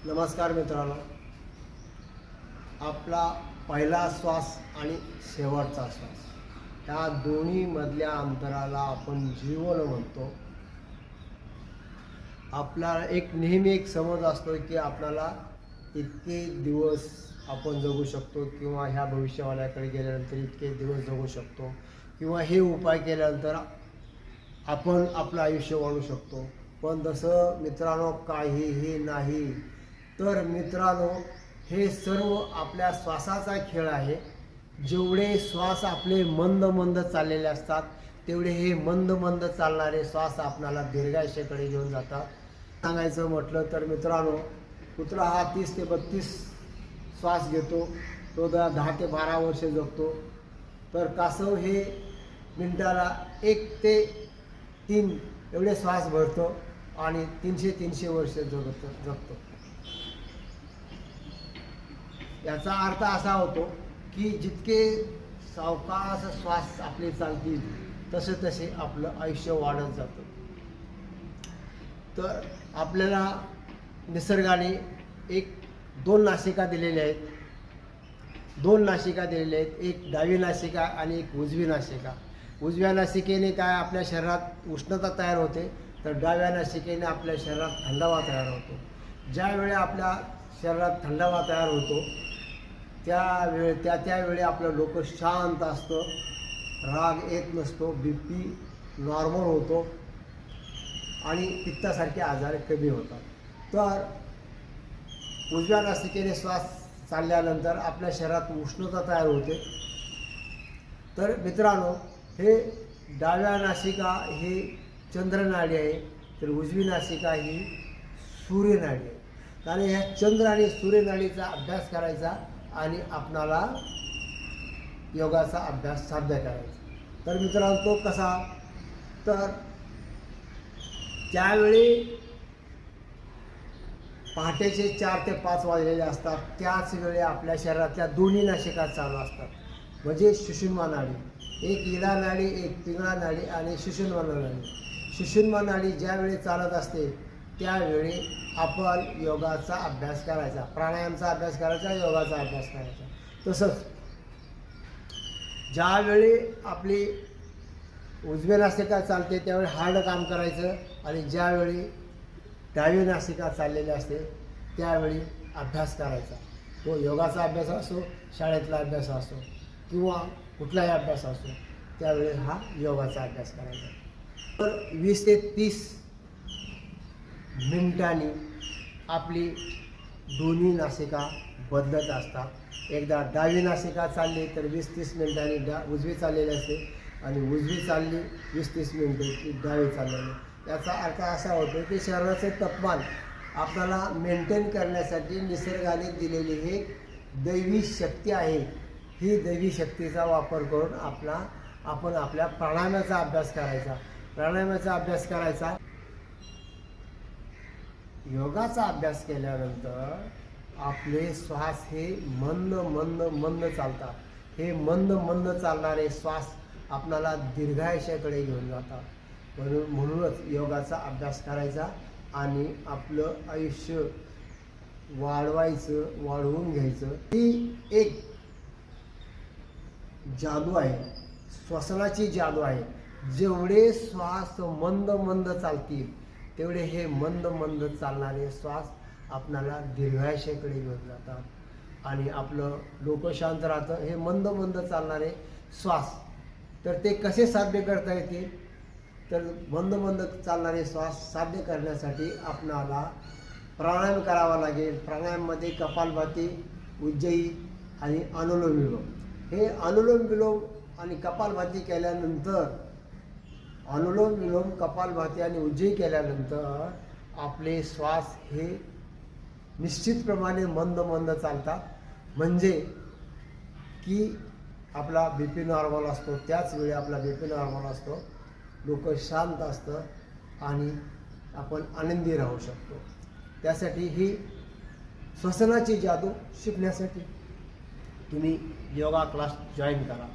नमस्कार मित्रांनो, आपला पहिला श्वास आणि शेवटचा श्वास या दोन्हीमधल्या अंतराला आपण जीवन म्हणतो. आपला नेहमी एक समज असतो की आपल्याला इतके दिवस आपण जगू शकतो किंवा ह्या भविष्यवाण्याकडे गेल्यानंतर इतके दिवस जगू शकतो किंवा हे उपाय केल्यानंतर आपण आपलं आयुष्य वाढू शकतो. पण तसं मित्रांनो काहीही नाही. तर मित्रांनो, हे सर्व आपल्या श्वासाचा खेळ आहे. जेवढे श्वास आपले मंद मंद चाललेले असतात तेवढे हे मंद मंद चालणारे श्वास आपल्याला दीर्घायुष्याकडे घेऊन जातात. सांगायचं म्हटलं तर मित्रांनो, कुत्रा हा 30 ते 32 श्वास घेतो, तो 10 ते 12 वर्ष जगतो. तर कासव हे मिनिटाला 1 ते 3 एवढे श्वास भरतो आणि 300 वर्ष जगतो. याचा अर्थ असा होतो की जितके सावकाश श्वास आपले चालतील तसे तसे आपलं आयुष्य वाढत जातं. तर आपल्याला निसर्गाने दोन नासिका दिलेल्या आहेत. एक डावी नासिका आणि एक उजवी नासिका. उजव्या नासिकेने काय आपल्या शरीरात उष्णता तयार होते, तर डाव्या नासिकेने आपल्या शरीरात थंडावा तयार होतो. ज्यावेळी आपल्या शरीरात थंडावा तयार होतो त्यावेळी आपलं डोकं शांत असतं, राग येत नसतो, BP नॉर्मल होतो आणि पित्तासारखे आजार कमी होतात. तर उजव्या नासिकेने श्वास चालल्यानंतर आपल्या शरीरात उष्णता तयार होते. तर मित्रांनो, हे डाव्या नासिका हे चंद्रनाडी आहे, तर उजवी नासिका ही सूर्यनाडी आहे. आणि ह्या चंद्र आणि सूर्यनाडीचा अभ्यास करायचा आणि आपणाला योगाचा अभ्यास साध्य करायचा. तर मित्रांनो, तो कसा? तर त्यावेळी पहाटेचे 4 ते 5 वाजलेले असतात. त्याच वेळी आपल्या शरीरातल्या दोन्ही नासिका चालू असतात, म्हणजे सुषुम्ना नाडी. एक इडा नाडी, एक पिंगळा नाडी आणि सुषुम्ना नाडी. सुषुम्ना नाडी ज्यावेळी चालत असते त्यावेळी आपण योगाचा अभ्यास करायचा, प्राणायामचा अभ्यास करायचा, योगाचा अभ्यास करायचा. तसंच ज्यावेळी आपली उजवी नासिका चालते त्यावेळी हार्ड काम करायचं, आणि ज्यावेळी डावी नासिका चाललेली असते त्यावेळी अभ्यास करायचा. तो योगाचा अभ्यास असो, शाळेतला अभ्यास असो किंवा कुठलाही अभ्यास असो, त्यावेळी हा योगाचा अभ्यास करायचा. तर 20 ते 30 मिनिटांनी आपली दोन्ही नासिका बदलत असतात. एकदा डावी नासिका चालली तर 20-30 मिनिटांनी उजवी चाललेली असते, आणि उजवी चालली 20-30 मिनिटे की डावी चाललेली. याचा अर्थ असा होतो की शरीराचं तापमान आपल्याला मेंटेन करण्यासाठी निसर्गाने दिलेली ही दैवी शक्ती आहे. ही दैवी शक्तीचा वापर करून आपण आपल्या प्राणायामाचा अभ्यास करायचा. योगाचा अभ्यास केल्यानंतर आपले श्वास हे मंद मंद मंद चालतात. हे मंद मंद चालणारे श्वास आपल्याला दीर्घायुष्याकडे घेऊन जातात. म्हणूनच योगाचा अभ्यास करायचा आणि आपलं आयुष्य वाढवून घ्यायचं. ही एक जादू आहे, श्वसनाची जादू आहे. जेवढे श्वास मंद मंद चालतील तेवढे हे मंद मंद चालणारे श्वास आपल्याला दीर्घायुष्याकडे घेऊन जातात आणि आपलं डोकं शांत राहतं. हे मंद मंद चालणारे श्वास, तर ते कसे साध्य करता येतील? तर मंद मंद चालणारे श्वास साध्य करण्यासाठी आपणाला प्राणायाम करावा लागेल. प्राणायाममध्ये कपालभाती, उज्जयी आणि अनुलोम विलोम. हे अनुलोम विलोम आणि कपालभाती केल्यानंतर, अनुलोम विलोम, कपालभाती आणि उज्जयी केल्यानंतर आपले श्वास हे निश्चितप्रमाणे मंद मंद चालतात. म्हणजे की आपला BP नॉर्मल असतो, त्याच वेळी आपला BP नॉर्मल असतो, डोकं शांत असतं आणि आपण आनंदी राहू शकतो. त्यासाठी ही श्वसनाची जादू शिकण्यासाठी तुम्ही योगा क्लास जॉईन करा.